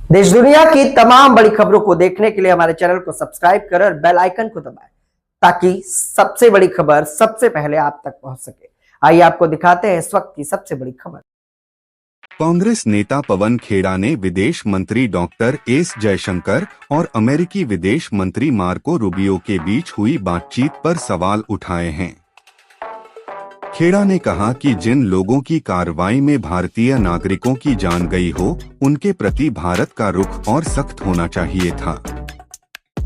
देश दुनिया की तमाम बड़ी खबरों को देखने के लिए हमारे चैनल को सब्सक्राइब करें और बेल आइकन को दबाएं ताकि सबसे बड़ी खबर सबसे पहले आप तक पहुंच सके। आइए आपको दिखाते हैं इस वक्त की सबसे बड़ी खबर। कांग्रेस नेता पवन खेड़ा ने विदेश मंत्री डॉक्टर एस जयशंकर और अमेरिकी विदेश मंत्री मार्को रूबियो के बीच हुई बातचीत पर सवाल उठाए हैं। खेड़ा ने कहा कि जिन लोगों की कार्रवाई में भारतीय नागरिकों की जान गई हो, उनके प्रति भारत का रुख और सख्त होना चाहिए था।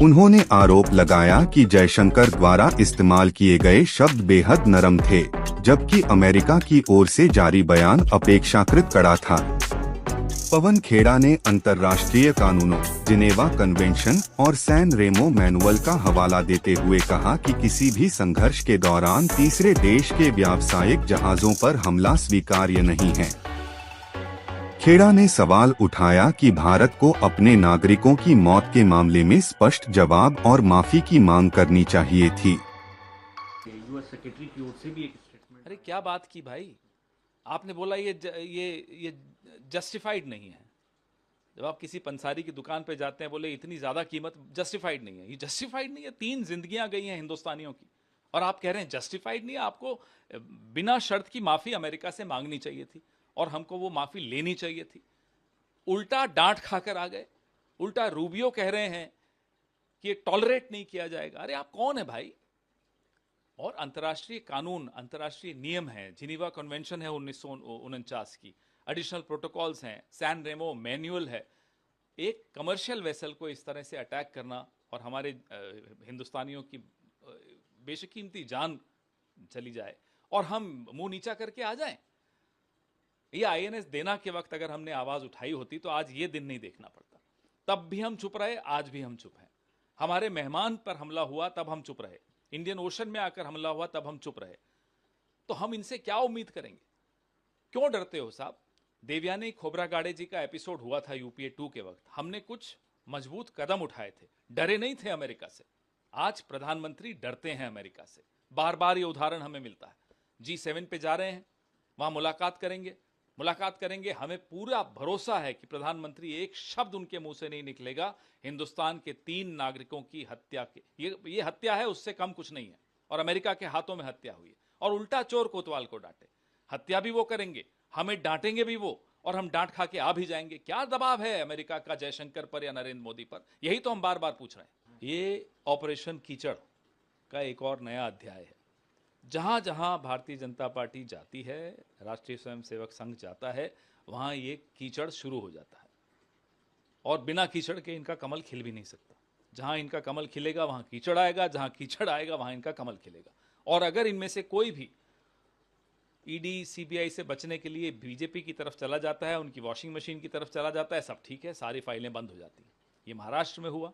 उन्होंने आरोप लगाया कि जयशंकर द्वारा इस्तेमाल किए गए शब्द बेहद नरम थे, जबकि अमेरिका की ओर से जारी बयान अपेक्षाकृत कड़ा था। पवन खेड़ा ने अंतर्राष्ट्रीय कानूनों, जिनेवा कन्वेंशन और सैन रेमो मैनुअल का हवाला देते हुए कहा कि किसी भी संघर्ष के दौरान तीसरे देश के व्यावसायिक जहाजों पर हमला स्वीकार्य नहीं है। खेड़ा ने सवाल उठाया कि भारत को अपने नागरिकों की मौत के मामले में स्पष्ट जवाब और माफी की मांग करनी चाहिए थी। यूएस सेक्रेटरी की ओर से भी एक स्टेटमेंट। अरे क्या बात की भाई, आपने बोला ये जस्टिफाइड नहीं है। जब आप किसी पंसारी की दुकान पे जाते हैं, बोले इतनी ज़्यादा कीमत, जस्टिफाइड नहीं है। ये जस्टिफाइड नहीं है। 3 जिंदगियां गई हैं हिंदुस्तानियों की और आप कह रहे हैं जस्टिफाइड नहीं है। आपको बिना शर्त की माफ़ी अमेरिका से मांगनी चाहिए थी और हमको वो माफ़ी लेनी चाहिए थी। उल्टा डांट खाकर आ गए। उल्टा रूबियो कह रहे हैं कि ये टॉलरेट नहीं किया जाएगा। अरे आप कौन है भाई? और अंतर्राष्ट्रीय कानून, अंतर्राष्ट्रीय नियम है, जिनीवा कन्वेंशन है 1949 की, एडिशनल प्रोटोकॉल्स हैं, सैन रेमो मैनुअल है। एक कमर्शियल वेसल को इस तरह से अटैक करना और हमारे हिंदुस्तानियों की बेशकीमती जान चली जाए और हम मुंह नीचा करके आ जाएं। ये आईएनएस देना के वक्त अगर हमने आवाज उठाई होती तो आज ये दिन नहीं देखना पड़ता। तब भी हम चुप रहे, आज भी हम चुप हैं। हमारे मेहमान पर हमला हुआ तब हम चुप रहे, इंडियन ओशन में आकर हमला हुआ तब हम चुप रहे। तो हम इनसे क्या उम्मीद करेंगे? क्यों डरते हो साहब? देवयानी खोबरागाड़े जी का एपिसोड हुआ था यूपीए 2 के वक्त। हमने कुछ मजबूत कदम उठाए थे, डरे नहीं थे अमेरिका से। आज प्रधानमंत्री डरते हैं अमेरिका से। बार बार ये उदाहरण हमें मिलता है। G7 पे जा रहे हैं, वहां मुलाकात करेंगे। हमें पूरा भरोसा है कि प्रधानमंत्री एक शब्द उनके मुंह से नहीं निकलेगा हिंदुस्तान के 3 नागरिकों की हत्या के। ये हत्या है, उससे कम कुछ नहीं है और अमेरिका के हाथों में हत्या हुई है। और उल्टा चोर कोतवाल को डांटे। हत्या भी वो करेंगे, हमें डांटेंगे भी वो, और हम डांट खा के आ भी जाएंगे। क्या दबाव है अमेरिका का जयशंकर पर या नरेंद्र मोदी पर? यही तो हम बार बार पूछ रहे हैं। ये ऑपरेशन कीचड़ का एक और नया अध्याय है। जहां जहां भारतीय जनता पार्टी जाती है, राष्ट्रीय स्वयंसेवक संघ जाता है, वहां ये कीचड़ शुरू हो जाता है और बिना कीचड़ के इनका कमल खिल भी नहीं सकता। जहां इनका कमल खिलेगा वहां कीचड़ आएगा, जहां कीचड़ आएगा वहां इनका कमल खिलेगा। और अगर इनमें से कोई भी ईडी सीबीआई से बचने के लिए बीजेपी की तरफ चला जाता है, उनकी वॉशिंग मशीन की तरफ चला जाता है, सब ठीक है, सारी फाइलें बंद हो जाती हैं। ये महाराष्ट्र में हुआ,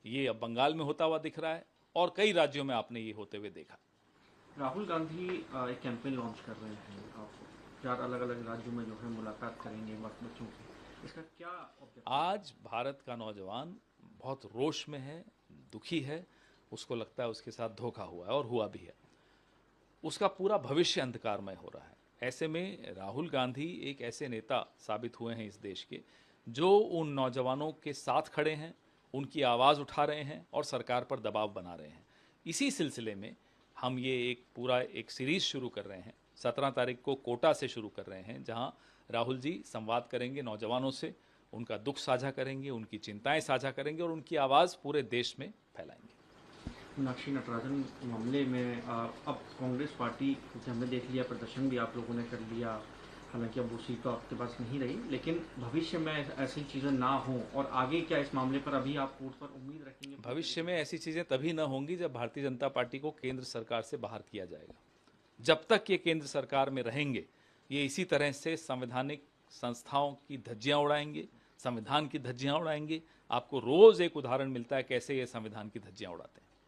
ये अब बंगाल में होता हुआ दिख रहा है और कई राज्यों में आपने ये होते हुए देखा। राहुल गांधी एक कैंपेन लॉन्च कर रहे हैं, आप 4 अलग अलग राज्यों में जो है मुलाकात करेंगे बच्चों की। इसका क्या ऑब्जेक्टिव? आज भारत का नौजवान बहुत रोष में है, दुखी है। उसको लगता है उसके साथ धोखा हुआ है और हुआ भी है। उसका पूरा भविष्य अंधकारमय हो रहा है। ऐसे में राहुल गांधी एक ऐसे नेता साबित हुए हैं इस देश के, जो उन नौजवानों के साथ खड़े हैं, उनकी आवाज़ उठा रहे हैं और सरकार पर दबाव बना रहे हैं। इसी सिलसिले में हम ये एक सीरीज शुरू कर रहे हैं। 17 तारीख को कोटा से शुरू कर रहे हैं, जहां राहुल जी संवाद करेंगे नौजवानों से, उनका दुख साझा करेंगे, उनकी चिंताएं साझा करेंगे और उनकी आवाज़ पूरे देश में फैलाएंगे। मीनाक्षी नटराजन मामले में अब कांग्रेस पार्टी, क्योंकि हमने देख लिया प्रदर्शन भी आप लोगों ने कर लिया, हालांकि अब वो सीट तो आपके पास नहीं रही, लेकिन भविष्य में ऐसी चीज़ें ना हों और आगे क्या इस मामले पर अभी आप कोर्ट पर उम्मीद रखेंगे? भविष्य में ऐसी चीज़ें तभी न होंगी जब भारतीय जनता पार्टी को केंद्र सरकार से बाहर किया जाएगा। जब तक ये केंद्र सरकार में रहेंगे, ये इसी तरह से संवैधानिक संस्थाओं की धज्जियां उड़ाएंगे, संविधान की धज्जियां उड़ाएंगे। आपको रोज़ एक उदाहरण मिलता है कैसे ये संविधान की धज्जियां उड़ाते हैं।